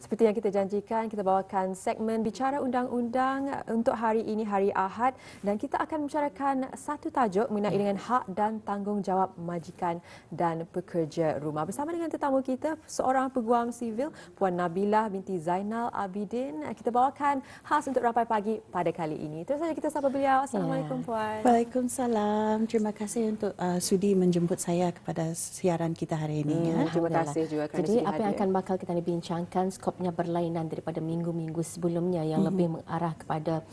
Seperti yang kita janjikan, kita bawakan segmen Bicara Undang-Undang untuk hari ini, hari Ahad. Dan kita akan membicarakan satu tajuk mengenai dengan hak dan tanggungjawab majikan dan pekerja rumah. Bersama dengan tetamu kita, seorang peguam sivil, Puan Nabilah binti Zainal Abidin. Kita bawakan khas untuk Rampai Pagi pada kali ini. Terus saja kita sapa beliau. Assalamualaikum, Puan. Waalaikumsalam. Terima kasih untuk sudi menjemput saya kepada siaran kita hari ini. Terima kasih juga kerana Jadi sudi apa yang hadir. akan bakal kita bincangkan skopnya berlainan daripada minggu-minggu sebelumnya yang lebih mengarah kepada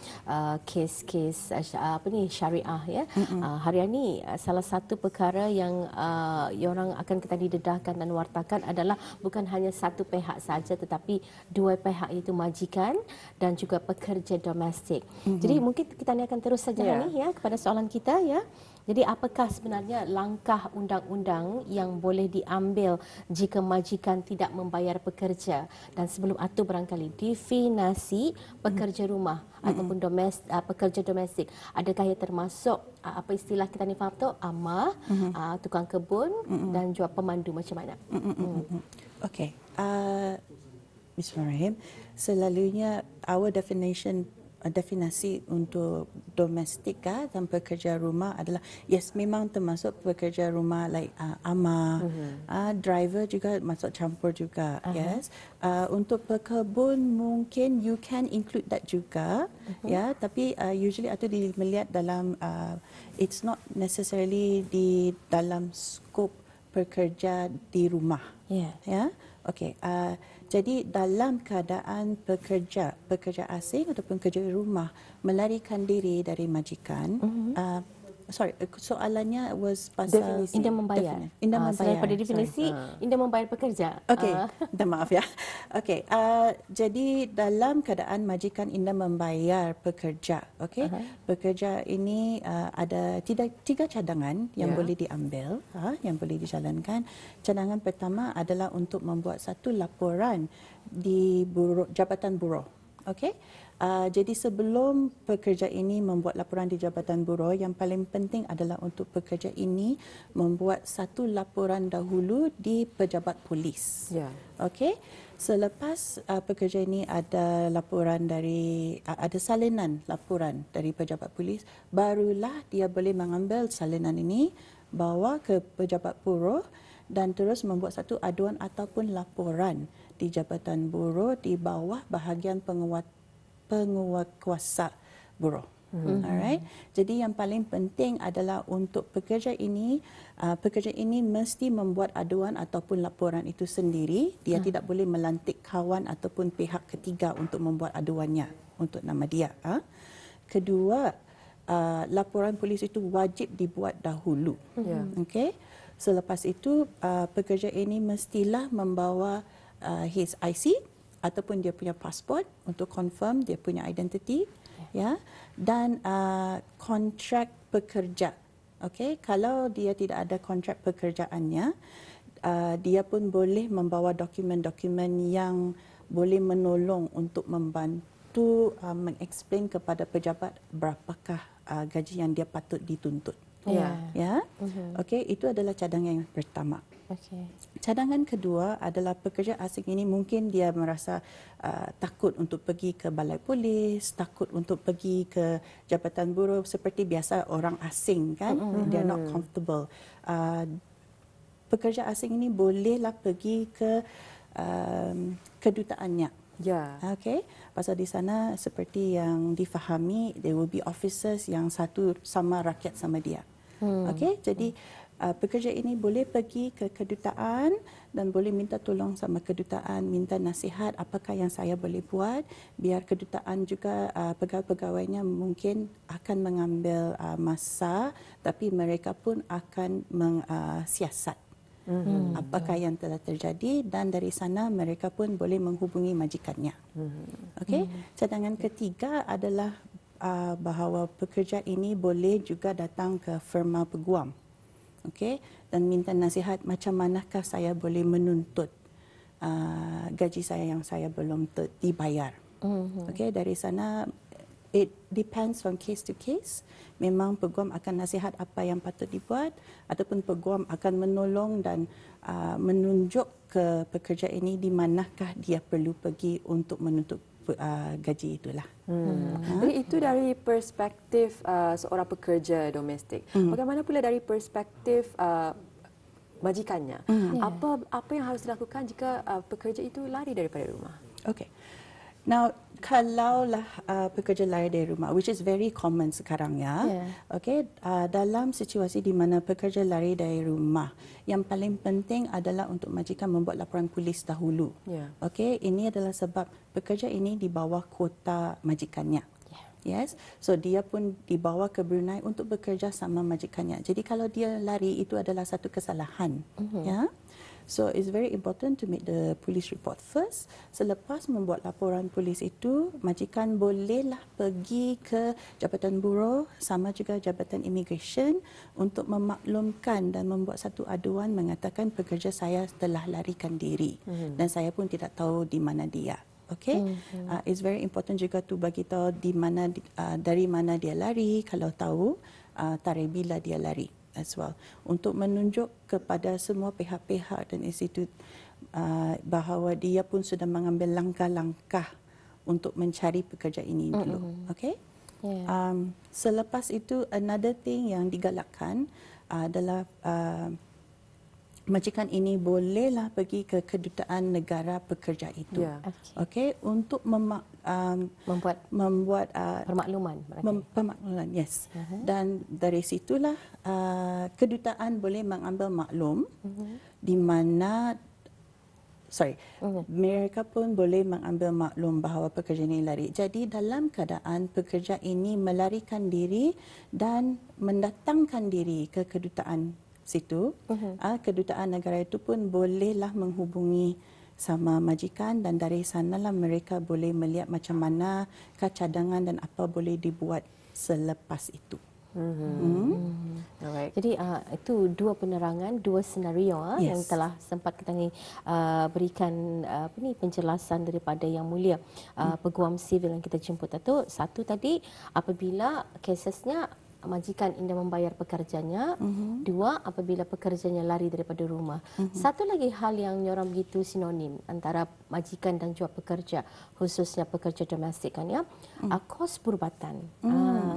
kes-kes syariah ya. Hari ini salah satu perkara yang orang akan kita didedahkan dan wartakan adalah bukan hanya satu pihak saja tetapi dua pihak, iaitu majikan dan juga pekerja domestik. Jadi mungkin kita ni akan terus saja ni ya kepada soalan kita ya. Jadi apakah sebenarnya langkah undang-undang yang boleh diambil jika majikan tidak membayar pekerja? Dan sebelum itu barangkali definasi pekerja rumah ataupun pekerja domestik. Adakah ia termasuk apa istilah kita ni faham tu, amah, tukang kebun dan juga pemandu, macam mana? Okey. Bismillahirrahmanirrahim. Selalunya our definasi untuk domestik dan pekerja rumah adalah memang termasuk pekerja rumah like amah, driver juga masuk campur juga. Untuk pekebun mungkin you can include that juga, ya, tapi usually itu melihat dalam it's not necessarily di dalam skop pekerja di rumah. Ya. Okey. Jadi dalam keadaan pekerja asing ataupun pekerja rumah melarikan diri dari majikan, soalannya was pasal Indah membayar. Indah membayar. Pada definisi, Indah membayar pekerja. Okey, minta maaf ya. Okey, jadi dalam keadaan majikan Indah membayar pekerja, okey. Pekerja ini ada tiga cadangan yang boleh diambil, yang boleh dijalankan. Cadangan pertama adalah untuk membuat satu laporan di Jabatan Buruh. Okey. Jadi sebelum pekerja ini membuat laporan di Jabatan Buruh, yang paling penting adalah untuk pekerja ini membuat satu laporan dahulu di pejabat polis. Okey. Selepas pekerja ini ada laporan ada salinan laporan dari pejabat polis, barulah dia boleh mengambil salinan ini, bawa ke pejabat buruh dan terus membuat satu aduan ataupun laporan di Jabatan Buruh di bawah bahagian penguatkuasa buruh. Alright. Jadi yang paling penting adalah untuk pekerja ini mesti membuat aduan ataupun laporan itu sendiri. Dia tidak boleh melantik kawan ataupun pihak ketiga untuk membuat aduannya untuk nama dia. Kedua, laporan polis itu wajib dibuat dahulu. Okey. Selepas itu pekerja ini mestilah membawa his IC ataupun dia punya pasport untuk confirm dia punya identiti, ya, dan kontrak pekerja. Okey, kalau dia tidak ada kontrak pekerjaannya, dia pun boleh membawa dokumen-dokumen yang boleh menolong untuk membantu mengeksplain kepada pejabat berapakah gaji yang dia patut dituntut. Okey, itu adalah cadangan yang pertama. Cadangan kedua adalah pekerja asing ini mungkin dia merasa takut untuk pergi ke balai polis, takut untuk pergi ke Jabatan Buruh seperti biasa orang asing kan, they are not comfortable. Pekerja asing ini bolehlah pergi ke kedutaannya. Okey, pasal di sana seperti yang difahami, there will be officers yang satu sama rakyat sama dia. Okey, jadi pekerja ini boleh pergi ke kedutaan dan boleh minta tolong sama kedutaan, minta nasihat apakah yang saya boleh buat, biar kedutaan juga pegawai-pegawainya mungkin akan mengambil masa, tapi mereka pun akan mensiasat apakah yang telah terjadi, dan dari sana mereka pun boleh menghubungi majikannya. Okey, cadangan ketiga adalah bahawa pekerja ini boleh juga datang ke firma peguam. Okey, dan minta nasihat macam manakah saya boleh menuntut gaji saya yang saya belum dibayar. Okey, dari sana it depends from case to case. Memang peguam akan nasihat apa yang patut dibuat ataupun peguam akan menolong dan menunjuk ke pekerja ini di manakah dia perlu pergi untuk menuntut gaji itulah. Jadi itu dari perspektif seorang pekerja domestik. Bagaimana pula dari perspektif majikannya? Apa yang harus dilakukan jika pekerja itu lari daripada rumah? Okay. Now, kalaulah pekerja lari dari rumah, which is very common sekarang ya, okay, dalam situasi di mana pekerja lari dari rumah, yang paling penting adalah untuk majikan membuat laporan polis dahulu. Okay, ini adalah sebab pekerja ini di bawah kuota majikannya. Yes, so dia pun dibawa ke Brunei untuk bekerja sama majikannya. Jadi kalau dia lari itu adalah satu kesalahan, ya. So it's very important to make the police report first. Selepas membuat laporan polis itu, majikan bolehlah pergi ke Jabatan Buruh sama juga Jabatan Immigration untuk memaklumkan dan membuat satu aduan mengatakan pekerja saya telah larikan diri dan saya pun tidak tahu di mana dia. Okay, it's very important juga tu bagi tahu di mana dari mana dia lari, kalau tahu tarikh bila dia lari as well, untuk menunjuk kepada semua pihak-pihak dan institut bahawa dia pun sudah mengambil langkah-langkah untuk mencari pekerja ini dulu. Okay. Selepas itu another thing yang digalakkan adalah majikan ini bolehlah pergi ke kedutaan negara pekerja itu, okay, untuk membuat permakluman, yes. Dan dari situlah kedutaan boleh mengambil maklum di mana mereka pun boleh mengambil maklum bahawa pekerja ini lari. Jadi dalam keadaan pekerja ini melarikan diri dan mendatangkan diri ke kedutaan situ, kedutaan negara itu pun bolehlah menghubungi sama majikan dan dari sanalah mereka boleh melihat macam mana cadangan dan apa boleh dibuat selepas itu. Jadi itu dua penerangan, dua senario yang telah sempat kita berikan penjelasan daripada Yang Mulia Peguam Sivil yang kita jemput itu. Satu tadi apabila kesesnya majikan ingin membayar pekerjanya, dua apabila pekerjanya lari daripada rumah. Satu lagi hal yang nyorang begitu sinonim antara majikan dan juga pekerja, khususnya pekerja domestik kan ya, kos perubatan.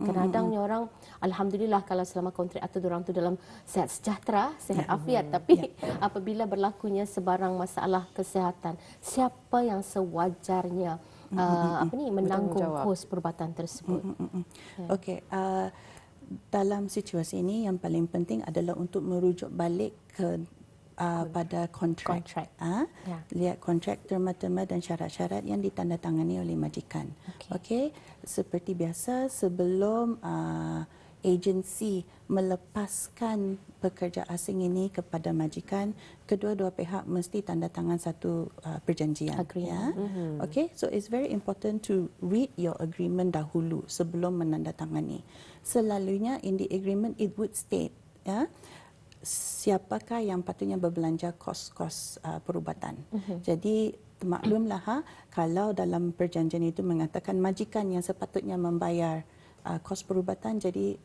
Kadang-kadang nyorang alhamdulillah kalau selama kontrak atau orang tu dalam sihat sejahtera, sihat afiat, tapi apabila berlakunya sebarang masalah kesihatan, siapa yang sewajarnya menanggung kos perubatan tersebut? Okey, dalam situasi ini yang paling penting adalah untuk merujuk balik ke pada kontrak. Lihat kontrak terma-terma dan syarat-syarat yang ditandatangani oleh majikan. Okey, seperti biasa sebelum agensi melepaskan pekerja asing ini kepada majikan, kedua-dua pihak mesti tanda tangan satu perjanjian. Ya. Okay, so it's very important to read your agreement dahulu sebelum menandatangani. Selalunya in the agreement it would state, ya, siapakah yang patutnya berbelanja kos-kos perubatan. Jadi maklumlah kalau dalam perjanjian itu mengatakan majikan yang sepatutnya membayar kos perubatan, jadi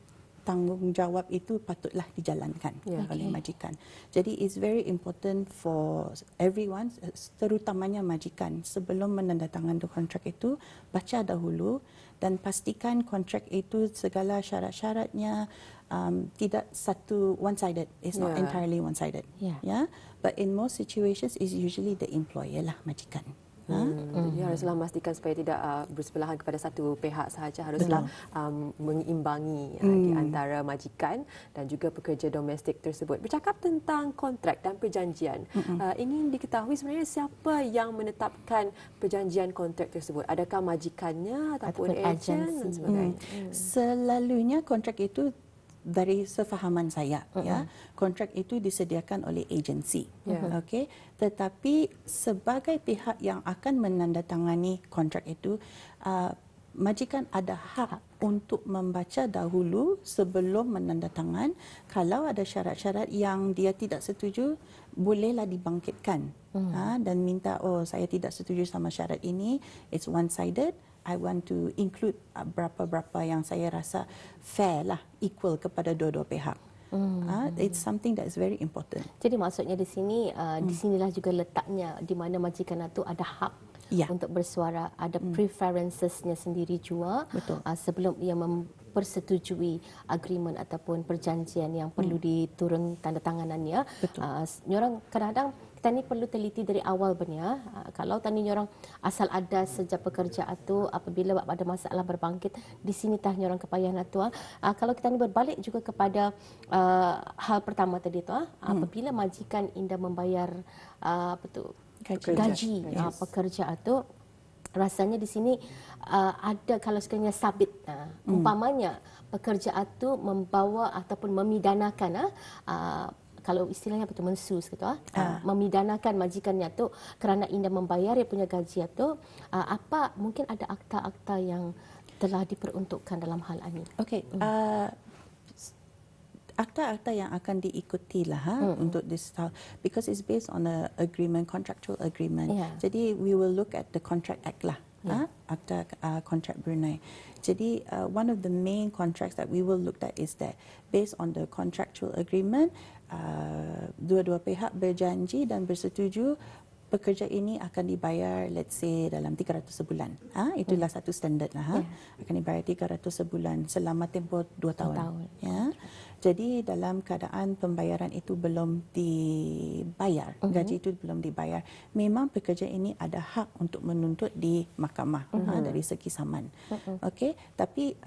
tanggungjawab itu patutlah dijalankan oleh majikan. Jadi it's very important for everyone, terutamanya majikan, sebelum menandatangani kontrak itu baca dahulu dan pastikan kontrak itu segala syarat-syaratnya tidak satu one-sided. It's not entirely one-sided. But in most situations is usually the employer lah, majikan. Jadi haruslah memastikan supaya tidak bersebelahan kepada satu pihak sahaja, haruslah mengimbangi di antara majikan dan juga pekerja domestik tersebut. Bercakap tentang kontrak dan perjanjian, ingin diketahui sebenarnya siapa yang menetapkan perjanjian kontrak tersebut? Adakah majikannya ataupun ejen dan sebagainya? Selalunya kontrak itu dari sefahaman saya, ya, kontrak itu disediakan oleh agensi, okey. Tetapi sebagai pihak yang akan menandatangani kontrak itu, majikan ada hak untuk membaca dahulu sebelum menandatangan. Kalau ada syarat-syarat yang dia tidak setuju, bolehlah dibangkitkan dan minta, oh saya tidak setuju sama syarat ini, it's one-sided. I want to include berapa-berapa yang saya rasa fair lah, equal kepada dua-dua pihak. It's something that is very important. Jadi maksudnya di sini, di sinilah juga letaknya di mana majikan itu ada hak untuk bersuara, ada preferencesnya sendiri juga. Betul. Sebelum ia mempersetujui agreement ataupun perjanjian yang perlu diturun tanda tanganannya. Nyorang kadang-kadang kita ni perlu teliti dari awal benar. Kalau tadi nyorang asal ada sejak pekerja itu, apabila ada masalah berbangkit, di sini tah nyorang kepayahan itu. Kalau kita ni berbalik juga kepada hal pertama tadi tu, apabila majikan indah membayar gaji pekerja itu, rasanya di sini ada kalau sekiranya sabit, umpamanya pekerja itu membawa ataupun memidanakan kalau istilahnya betul mensus gitu, memidanakan majikannya tu kerana indah membayar dia punya gaji tu, apa mungkin ada akta-akta yang telah diperuntukkan dalam hal ini? Okey, akta-akta yang akan diikuti lah untuk this hal, because it's based on a agreement, contractual agreement. Jadi we will look at the contract act lah. Akta kontrak Brunei. Jadi one of the main contracts that we will look at is that based on the contractual agreement, dua-dua pihak berjanji dan bersetuju pekerja ini akan dibayar, let's say dalam 300 sebulan. Itulah satu standard lah. Akan dibayar 300 sebulan selama tempoh 2 tahun. Ya. Jadi dalam keadaan pembayaran itu belum dibayar, gaji itu belum dibayar, memang pekerja ini ada hak untuk menuntut di mahkamah dari segi saman. Okey, tapi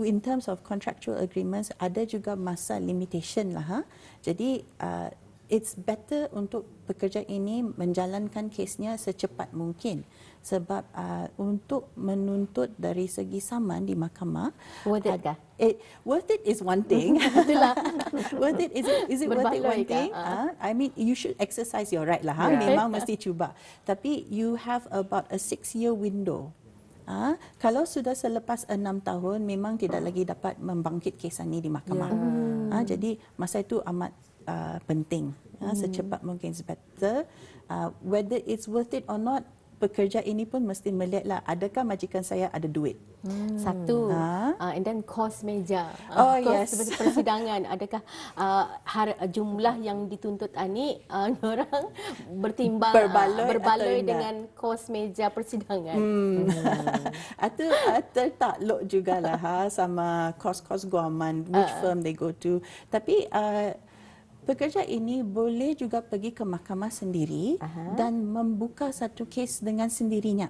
in terms of contractual agreements ada juga masa limitation lah. Jadi it's better untuk pekerja ini menjalankan kesnya secepat mungkin, sebab untuk menuntut dari segi saman di mahkamah, worth it kah? Worth it is one thing. Worth it, is it worth it one thing? I mean, you should exercise your right lah. Memang mesti cuba. Tapi you have about a 6-year window. Kalau sudah selepas 6 tahun, memang tidak lagi dapat membangkit kes ini di mahkamah. Jadi masa itu amat penting. Secepat mungkin is better. Whether it's worth it or not, pekerja ini pun mesti melihatlah, adakah majikan saya ada duit. Satu, and then kos meja, yes. persidangan, adakah jumlah yang dituntut ini orang bertimbang berbaloi dengan kos meja persidangan. Atau tertakluk jugalah sama kos-kos guaman, which firm they go to. Tapi pekerja ini boleh juga pergi ke mahkamah sendiri dan membuka satu kes dengan sendirinya.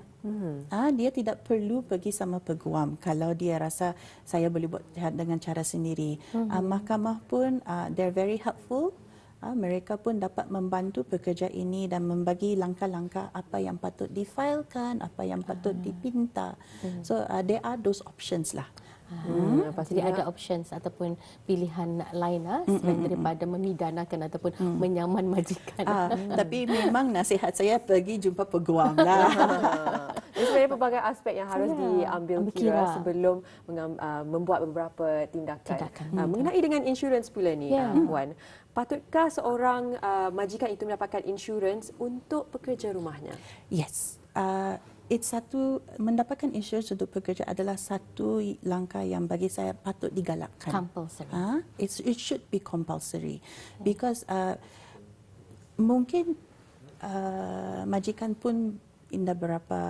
Dia tidak perlu pergi sama peguam kalau dia rasa saya boleh buat dengan cara sendiri. Mahkamah pun they're very helpful. Mereka pun dapat membantu pekerja ini dan membagi langkah-langkah apa yang patut difailkan, apa yang patut dipinta. So there are those options lah. Jadi ada options ataupun pilihan lain selain daripada memidanakan ataupun menyaman majikan. Tapi memang nasihat saya pergi jumpa peguam lah. Sebenarnya pelbagai aspek yang harus diambil kira sebelum membuat beberapa tindakan. Mengenai dengan insurans pula ni, Puan, patutkah seorang majikan itu mendapatkan insurans untuk pekerja rumahnya? Yes. Mendapatkan insurans untuk pekerja adalah satu langkah yang bagi saya patut digalakkan. Compulsory. It should be compulsory because mungkin majikan pun indah berapa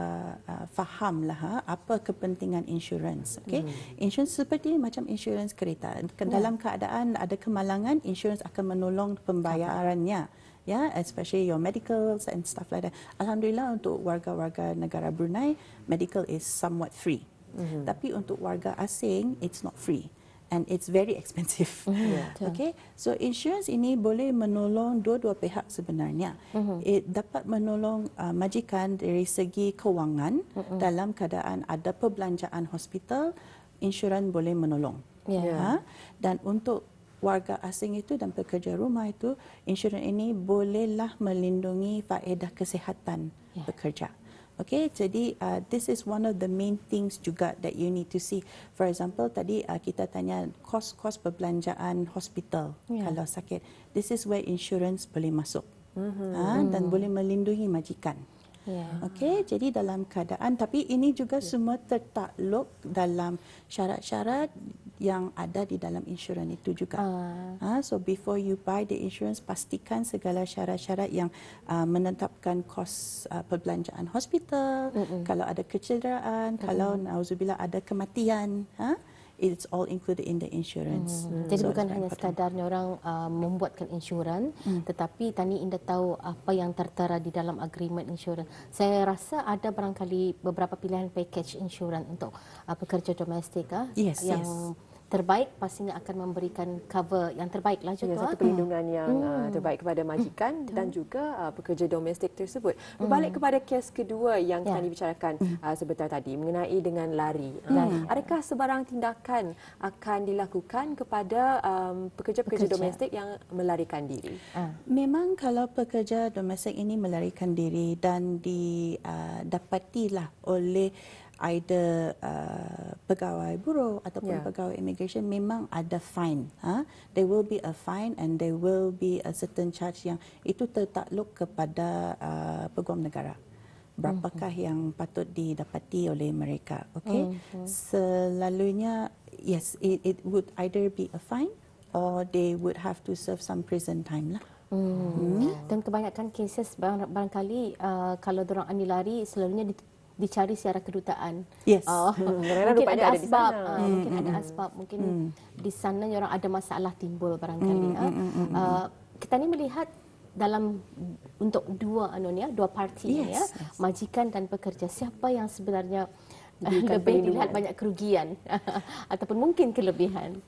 fahamlah apa kepentingan insurans. Okay? Insurans seperti macam insurans kereta. Dalam keadaan ada kemalangan, insurans akan menolong pembayarannya. Especially your medicals and stuff like that. Alhamdulillah untuk warga-warga negara Brunei, medical is somewhat free. Tapi untuk warga asing, it's not free. And it's very expensive. Okay, so insurance ini boleh menolong dua-dua pihak sebenarnya. It dapat menolong majikan dari segi kewangan dalam keadaan ada perbelanjaan hospital, insurans boleh menolong. Dan untuk warga asing itu dan pekerja rumah itu, insurans ini bolehlah melindungi faedah kesihatan pekerja. Okay, jadi this is one of the main things juga that you need to see. For example, tadi kita tanya kos-kos perbelanjaan hospital kalau sakit. This is where insurance boleh masuk dan boleh melindungi majikan. Okey, jadi dalam keadaan, tapi ini juga semua tertakluk dalam syarat-syarat yang ada di dalam insurans itu juga. So before you buy the insurance, pastikan segala syarat-syarat yang menetapkan kos perbelanjaan hospital, kalau ada kecederaan, kalau nauzubillah ada kematian, it's all included in the insurance. Jadi So bukan it's very hanya important. sekadar orang membuatkan insurans, tetapi Tani Indah tahu apa yang tertera di dalam agreement insurans. Saya rasa ada barangkali beberapa pilihan package insurans untuk pekerja domestik Yes, yang terbaik pastinya akan memberikan cover yang terbaik lah Ya, juga. satu perlindungan yang terbaik kepada majikan dan juga pekerja domestik tersebut. Berbalik kepada kes kedua yang Tani bicarakan sebentar tadi mengenai dengan lari. Adakah sebarang tindakan akan dilakukan kepada pekerja-pekerja domestik yang melarikan diri? Memang kalau pekerja domestik ini melarikan diri dan didapatilah oleh either pegawai buruh ataupun pegawai immigration, memang ada fine. There will be a fine and there will be a certain charge yang itu tertakluk kepada peguam negara. Berapakah yang patut didapati oleh mereka? Okay? Selalunya, yes, it would either be a fine or they would have to serve some prison time lah. Dan kebanyakan cases barangkali kalau diorang ani lari selalunya dicari secara kedutaan. Yes. Kadang-kadang Mungkin rupanya ada ada di asbab, sana. mungkin ada asbab, mungkin di sana orang ada masalah timbul barangkali. Kita ni melihat dalam untuk dua parti ni, majikan dan pekerja, siapa yang sebenarnya lebih dilihat banyak kerugian ataupun mungkin kelebihan.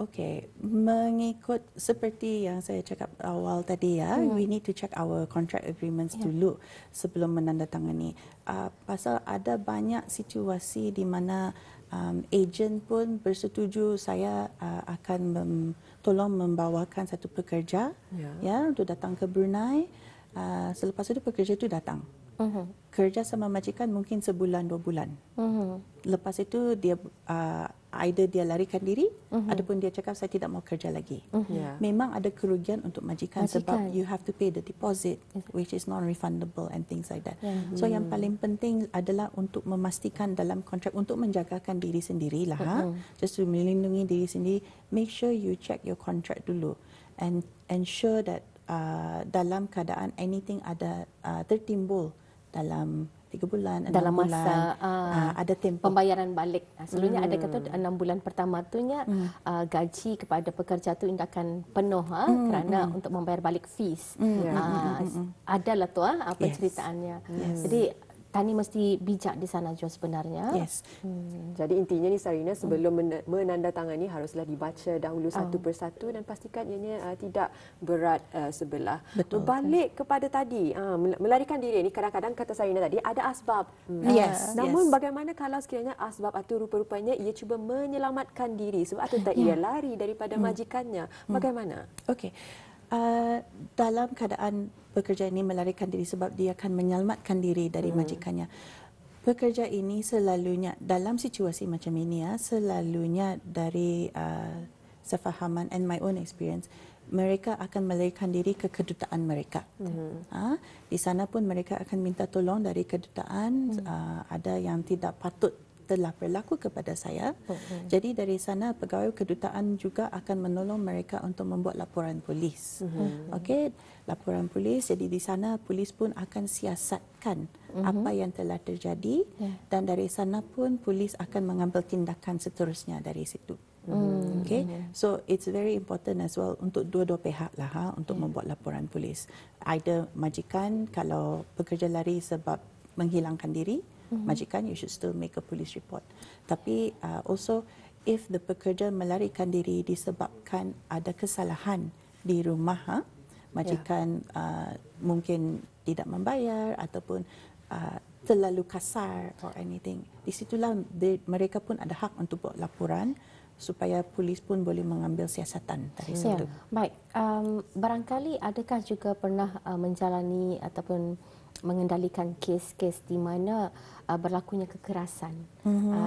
Okey, mengikut seperti yang saya cakap awal tadi we need to check our contract agreements dulu sebelum menandatangani. Pasal ada banyak situasi di mana ejen pun bersetuju saya akan tolong membawakan satu pekerja untuk datang ke Brunei. Selepas itu pekerja itu datang. Kerja sama majikan mungkin sebulan 2 bulan. Lepas itu dia either dia larikan diri ataupun dia cakap saya tidak mau kerja lagi. Memang ada kerugian untuk majikan sebab you have to pay the deposit which is non-refundable and things like that. So yang paling penting adalah untuk memastikan dalam kontrak untuk menjagakan diri sendirilah, just to melindungi diri sendiri, make sure you check your contract dulu and ensure that dalam keadaan anything ada tertimbul dalam 3 bulan, 6 dalam bulan, masa ada tempoh pembayaran balik. Selalunya ada kata 6 bulan pertama tu nya gaji kepada pekerja tu akan penuh kerana untuk membayar balik fees. Adalah tu penceritaannya. Jadi Tani mesti bijak di sana juga sebenarnya. Yes. Jadi intinya ni Sarina, sebelum menandatangani haruslah dibaca dahulu satu persatu dan pastikan ianya tidak berat sebelah. Betul. Berbalik kepada tadi, melarikan diri ni kadang-kadang kata Sarina tadi ada asbab. Yes. Namun bagaimana kalau sekiranya asbab itu rupa-rupanya ia cuba menyelamatkan diri sebab itu tak ia lari daripada majikannya. Bagaimana? Okey. Dalam keadaan pekerja ini melarikan diri sebab dia akan menyelamatkan diri dari majikannya. Pekerja ini selalunya dalam situasi macam ini selalunya dari sefahaman and my own experience, mereka akan melarikan diri ke kedutaan mereka. Di sana pun mereka akan minta tolong dari kedutaan, ada yang tidak patut telah berlaku kepada saya. Jadi dari sana pegawai kedutaan juga akan menolong mereka untuk membuat laporan polis. Okey, laporan polis. Jadi di sana polis pun akan siasatkan apa yang telah terjadi dan dari sana pun polis akan mengambil tindakan seterusnya dari situ. Okay, so it's very important as well untuk dua-dua pihak lah untuk membuat laporan polis. Either majikan kalau pekerja lari sebab menghilangkan diri, majikan you should still make a police report. Tapi also if the pekerja melarikan diri disebabkan ada kesalahan di rumah, majikan mungkin tidak membayar ataupun terlalu kasar or anything, di situlah mereka pun ada hak untuk buat laporan supaya polis pun boleh mengambil siasatan dari situ. Baik, barangkali adakah juga pernah menjalani ataupun mengendalikan kes-kes di mana berlakunya kekerasan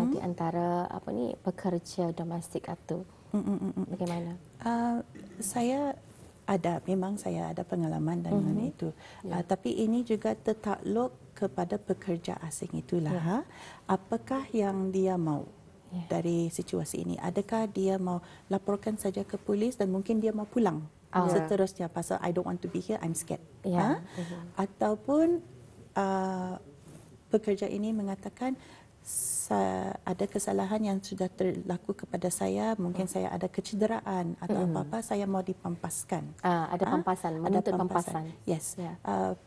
di antara pekerja domestik itu? Bagaimana? Saya Ada, memang saya ada pengalaman dengan itu. Tapi ini juga tertakluk kepada pekerja asing itulah. Apakah yang dia mau dari situasi ini? Adakah dia mau laporkan saja ke polis dan mungkin dia mau pulang seterusnya pasal I don't want to be here, I'm scared. Ataupun pekerja ini mengatakan ada kesalahan yang sudah terlaku kepada saya, mungkin saya ada kecederaan atau apa-apa, saya mau dipampaskan. Ada pampasan, menuntut pampasan. Yes.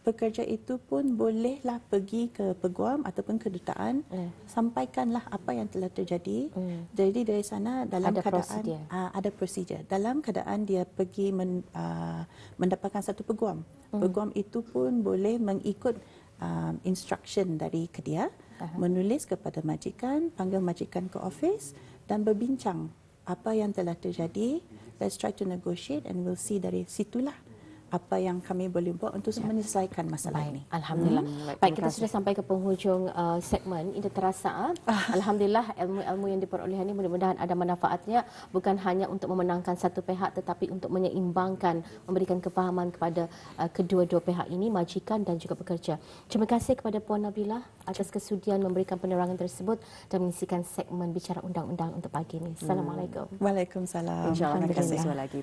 Pekerja itu pun bolehlah pergi ke peguam ataupun kedutaan, sampaikanlah apa yang telah terjadi. Jadi dari sana dalam ada keadaan prosedur. Ada prosedur. Dalam keadaan dia pergi mendapatkan satu peguam. Peguam itu pun boleh mengikut instruction dari Kedia, menulis kepada majikan, panggil majikan ke office dan berbincang apa yang telah terjadi. Let's try to negotiate and we'll see dari situlah apa yang kami boleh buat untuk menyelesaikan masalah ini. Alhamdulillah. Baik, kita sudah sampai ke penghujung segmen. Ini terasa. Alhamdulillah, ilmu-ilmu yang diperoleh ini mudah-mudahan ada manfaatnya, bukan hanya untuk memenangkan satu pihak tetapi untuk menyeimbangkan, memberikan kefahaman kepada kedua-dua pihak ini, majikan dan juga pekerja. Terima kasih kepada Puan Nabilah atas kesudian memberikan penerangan tersebut dan mengisikan segmen Bicara Undang-Undang untuk pagi ini. Assalamualaikum. Waalaikumsalam. InsyaAllah akan kasih lagi.